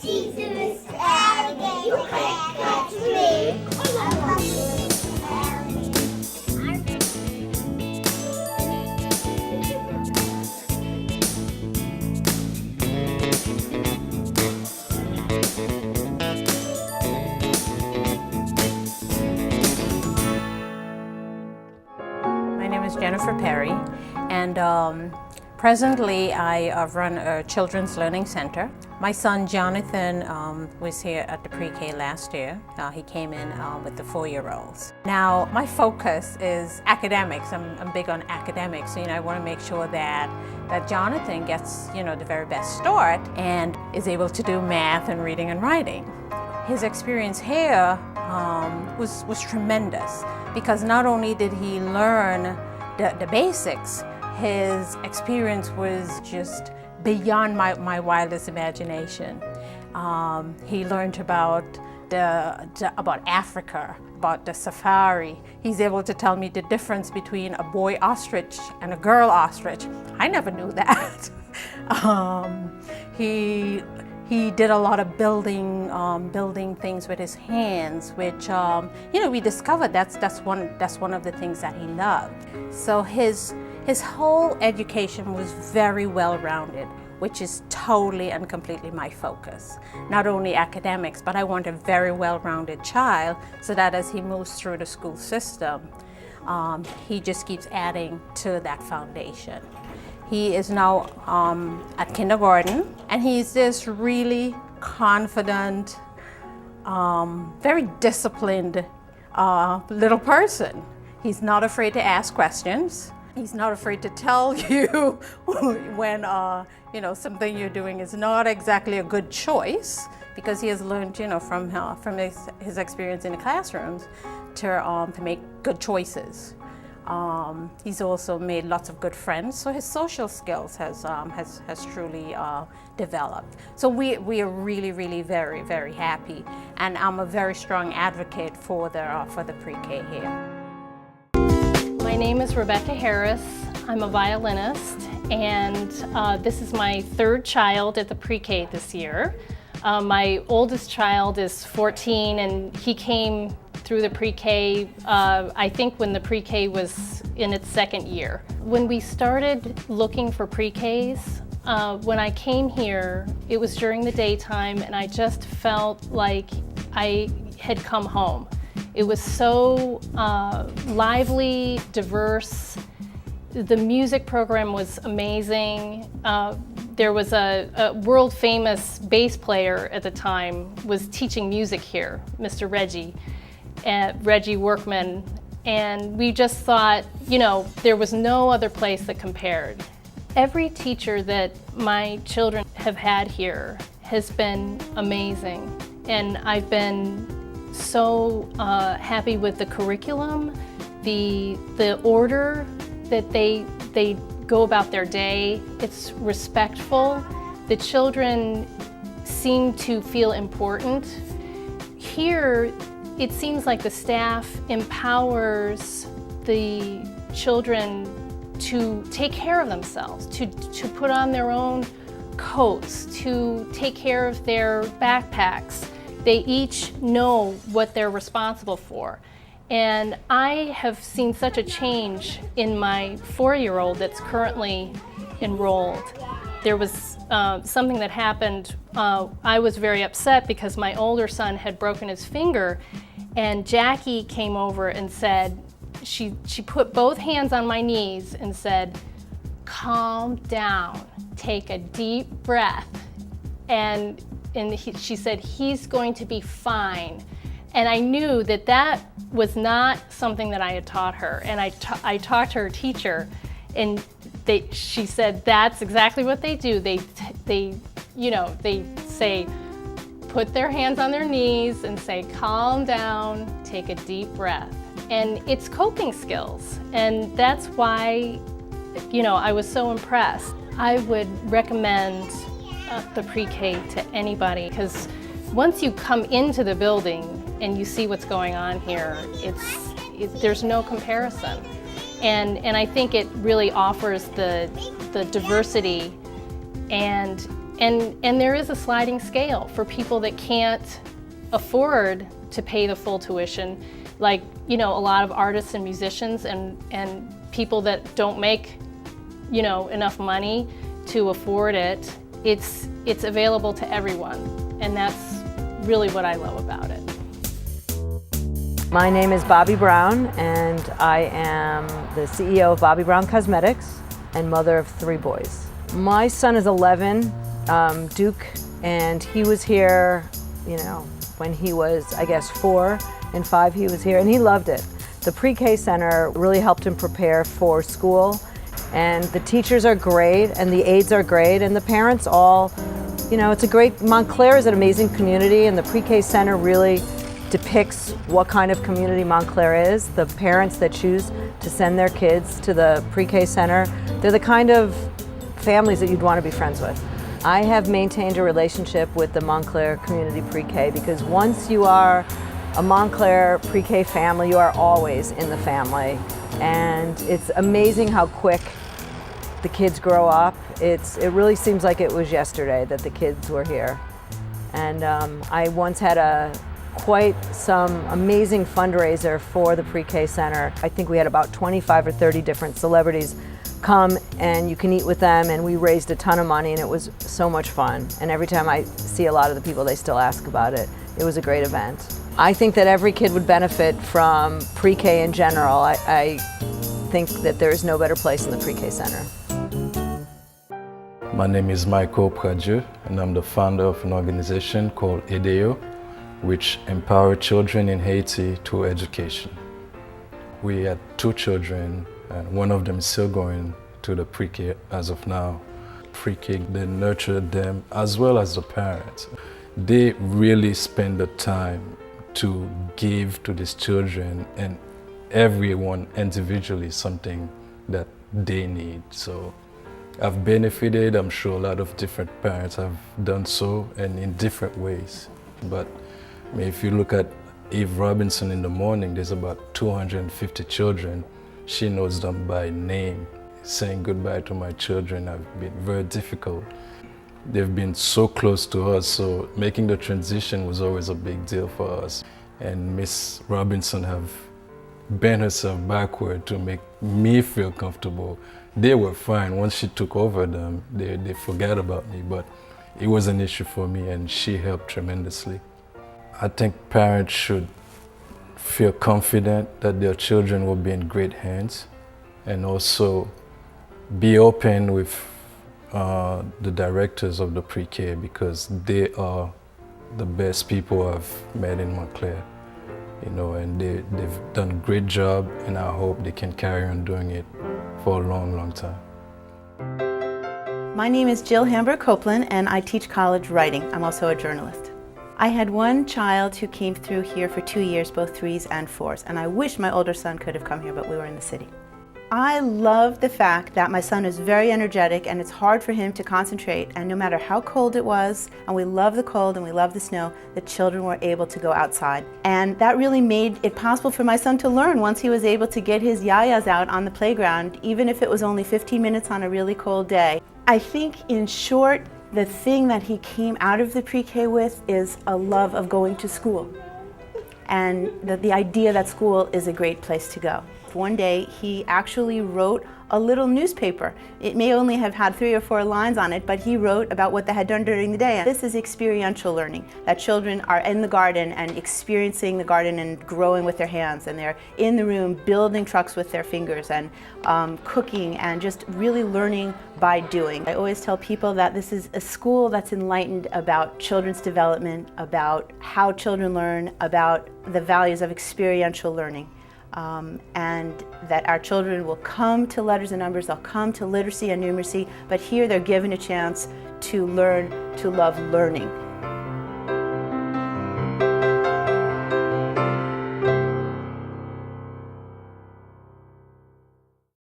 Jesus, alligator, you can't catch me. My name is Jennifer Perry, and presently I run a children's learning center. My son Jonathan was here at the pre-K last year. He came in with the 4-year-olds. Now my focus is academics. I'm big on academics. I want to make sure that Jonathan gets the very best start and is able to do math and reading and writing. His experience here was tremendous, because not only did he learn the basics, his experience was just beyond my wildest imagination. He learned about Africa, about the safari. He's able to tell me the difference between a boy ostrich and a girl ostrich. I never knew that. He did a lot of building things with his hands, which we discovered that's one of the things that he loved. So his whole education was very well-rounded, which is totally and completely my focus. Not only academics, but I want a very well-rounded child, so that as he moves through the school system, he just keeps adding to that foundation. He is now at kindergarten, and he's this really confident, very disciplined little person. He's not afraid to ask questions. He's not afraid to tell you when something you're doing is not exactly a good choice, because he has learned from his experience in the classrooms to make good choices. He's also made lots of good friends, so his social skills has truly developed. So we are really, really very, very happy, and I'm a very strong advocate for the pre-K here. My name is Rebecca Harris. I'm a violinist, and this is my 3rd child at the pre-K this year. My oldest child is 14, and he came through the pre-K, I think when the pre-K was in its 2nd year. When we started looking for pre-Ks, when I came here, it was during the daytime, and I just felt like I had come home. It was so lively, diverse. The music program was amazing. There was a world-famous bass player at the time was teaching music here, Mr. Reggie Workman, and we just thought, there was no other place that compared. Every teacher that my children have had here has been amazing, and I've been so happy with the curriculum, the order that they go about their day. It's respectful. The children seem to feel important. Here, it seems like the staff empowers the children to take care of themselves, to put on their own coats, to take care of their backpacks. They each know what they're responsible for. And I have seen such a change in my 4-year-old that's currently enrolled. There was something that happened. I was very upset because my older son had broken his finger, and Jackie came over and said, she put both hands on my knees and said, "Calm down, take a deep breath." And she said, "He's going to be fine." And I knew that was not something that I had taught her. And I talked to her teacher, and she said, "That's exactly what they do. They say, put their hands on their knees and say, calm down, take a deep breath." And it's coping skills. And that's why, I was so impressed. I would recommend the pre-K to anybody, because once you come into the building and you see what's going on here, there's no comparison. And I think it really offers the diversity, and And there is a sliding scale for people that can't afford to pay the full tuition, like, you know, a lot of artists and musicians and people that don't make, you know, enough money to afford it. It's available to everyone, and that's really what I love about it. My name is Bobby Brown, and I am the CEO of Bobby Brown Cosmetics and mother of 3 boys. My son is 11, Duke, and he was here, you know, when he was, I guess, 4 and 5 he was here, and he loved it. The Pre-K Center really helped him prepare for school, and the teachers are great, and the aides are great, and the parents all, you know, it's a great, Montclair is an amazing community, and the Pre-K Center really depicts what kind of community Montclair is. The parents that choose to send their kids to the Pre-K Center, they're the kind of families that you'd want to be friends with. I have maintained a relationship with the Montclair Community Pre-K because once you are a Montclair Pre-K family, you are always in the family. And it's amazing how quick the kids grow up. It really seems like it was yesterday that the kids were here. And I once had quite some amazing fundraiser for the Pre-K Center. I think we had about 25 or 30 different celebrities come and you can eat with them, and we raised a ton of money, and it was so much fun. And every time I see a lot of the people, they still ask about it. It was a great event. I think that every kid would benefit from Pre-K in general. I think that there is no better place in the Pre-K Center. My name is Michael Pradieu, and I'm the founder of an organization called EDEO, which empowers children in Haiti through education. We had 2 children, and one of them is still going to the Pre-K as of now. Pre-K, they nurtured them as well as the parents. They really spend the time to give to these children and everyone individually something that they need. So I've benefited. I'm sure a lot of different parents have done so, and in different ways. But I mean, if you look at Eve Robinson in the morning, there's about 250 children. She knows them by name. Saying goodbye to my children have been very difficult. They've been so close to us, so making the transition was always a big deal for us. And Miss Robinson have bent herself backward to make me feel comfortable. They were fine. Once she took over them, they forgot about me, but it was an issue for me, and she helped tremendously. I think parents should feel confident that their children will be in great hands, and also be open with the directors of the Pre-K, because they are the best people I've met in Montclair, you know, and they've done a great job, and I hope they can carry on doing it for a long, long time. My name is Jill Hamburg Copeland, and I teach college writing. I'm also a journalist. I had one child who came through here for 2 years, both 3s and 4s, and I wish my older son could have come here, but we were in the city. I love the fact that my son is very energetic, and it's hard for him to concentrate, and no matter how cold it was, and we love the cold and we love the snow, the children were able to go outside. And that really made it possible for my son to learn once he was able to get his yayas out on the playground, even if it was only 15 minutes on a really cold day. I think, in short, the thing that he came out of the Pre-K with is a love of going to school, and the idea that school is a great place to go. One day he actually wrote a little newspaper. It may only have had 3 or 4 lines on it, but he wrote about what they had done during the day. This is experiential learning, that children are in the garden and experiencing the garden and growing with their hands, and they're in the room building trucks with their fingers and cooking and just really learning by doing. I always tell people that this is a school that's enlightened about children's development, about how children learn, about the values of experiential learning. And that our children will come to letters and numbers, they'll come to literacy and numeracy, but here they're given a chance to learn to love learning.